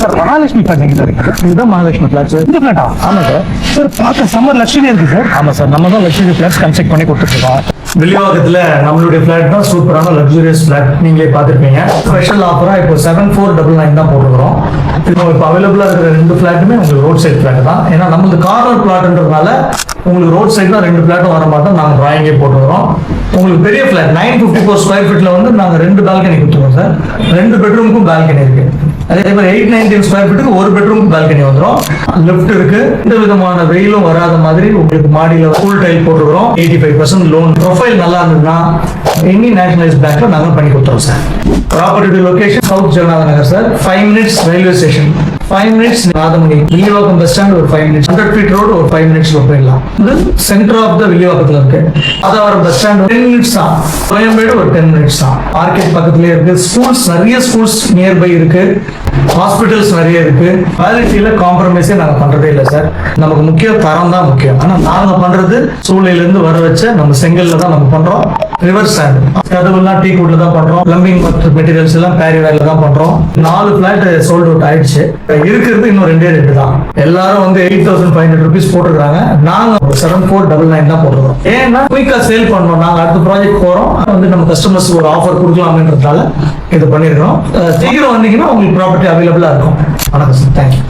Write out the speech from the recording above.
Sir Mahalakshmi plot sir இதுதான் Mahalakshmi plots. இந்த பிளாட்டா? ஆமாம் சார். சார் பார்க்க சம்மர் லக்ஸரி இருக்கு சார். ஆமாம் சார், நம்ம தான் லக்ஸரி பிளாட்ஸ் கன்ஸ்ட்ரக்ட் பண்ணி கொடுத்துருக்கோம். வில்லிவாக்கத்துல நம்மளுடைய பிளாட் தான் சூப்பரான லக்ஸூரியஸ் பிளாட். நீங்களே பார்த்துருப்பீங்க. ஸ்பெஷல் ஆஃபரா இப்போ 7499 தான் போட்டுருக்கிறோம். இப்போ அவைலபிளா இருக்கிற 2 பிளாட்டுமே உங்களுக்கு ரோட் சைட் பிளாட் தான். ஏன்னா நம்மளுக்கு கார்னர் பிளாட்ன்றதுனால உங்களுக்கு ரோட் சைட் தான் 2 பிளாட்டும் வர மாட்டோம். நாங்கள் டிராயிங்கே போட்டுக்கிறோம். உங்களுக்கு பெரிய பிளாட் 954 ஸ்கொயர் ஃபீட்ல வந்து நாங்கள் 2 பால்கனி கொடுத்துருவோம் சார். 2 பெட்ரூமுக்கும் பால்கனி இருக்கு. அதே மாதிரி 819 ஸ்கொயர் ஃபீட்டுக்கு 1 பெட்ரூம் பால்கனி வந்துடும். லெஃப்ட் இருக்கு. எந்த விதமான வெயிலும் வராத மாதிரி உங்களுக்கு மாடியில ஃபுல் டைல் போட்டுக்கிறோம். 85% லோன். ப்ரொஃபைல் நல்லா இருந்ததுன்னா எனி நேஷனலைஸ் பேங்க்ல நாங்கள் பண்ணி கொடுத்துறோம் sir. Property location south Jagannatha Nagar sir. 5 minutes railway station, 5 minutes நாதமணி. வில்லிவாக்கம் பஸ் ஸ்டாண்ட் ஒரு 5 minutes, 100 feet ரோடு ஒரு 5 minutes போயிடலாம். இது சென்டர் ஆஃப் த வில்லிவாக்கத்துல இருக்கு. அதாவது பஸ் ஸ்டாண்ட் 10 minutes தான். கோயம்பேடு ஒரு 10 minutes தான். மார்க்கெட் பக்கத்துலயே இருக்கு. ஸ்கூல்ஸ் நிறைய ஸ்கூல்ஸ் நியர்பை இருக்கு. ஹாஸ்பிட்டல்ஸ் நிறைய இருக்கு. குவாலிட்டியில காம்ப்ரமைஸே நாங்க பண்றதே இல்லை சார். நமக்கு முக்கிய தரம் தான் முக்கியம். ஆனா நாங்க பண்றது சூழ்நிலையில இருந்து வர வச்ச நம்ம செங்கல்ல தான் நம்ம பண்றோம். ரிவர் சாண்ட் கதவுலாம் டீ கூட்ல தான் பண்றோம். பிளம்பிங் மெட்டீரியல்ஸ் எல்லாம் பேரிவேர்ல தான் பண்றோம். 4 பிளாட் சோல்ட் அவுட் ஆயிடுச்சு. இருக்கிறது இன்னும் 2 தான். எல்லாரும் வந்து 8500 rupees போட்டுருக்காங்க. நாங்க 7499 தான் போட்டுருக்கோம். ஏன்னா குயிக்கா சேல் பண்ணோம். நாங்க அடுத்த ப்ராஜெக்ட் போறோம். வந்து நம்ம கஸ்டமர்ஸ் ஒரு ஆஃபர் கொடுக்கலாம்ன்றதால இது பண்ணிருக்கோம். சீக்கிரம் வந்தீங்கன்னா உங்களுக்கு ப்ராப்பர்ட்டி அவைலபிளா இருக்கும். வணக்கம் சார். தேங்க்யூ.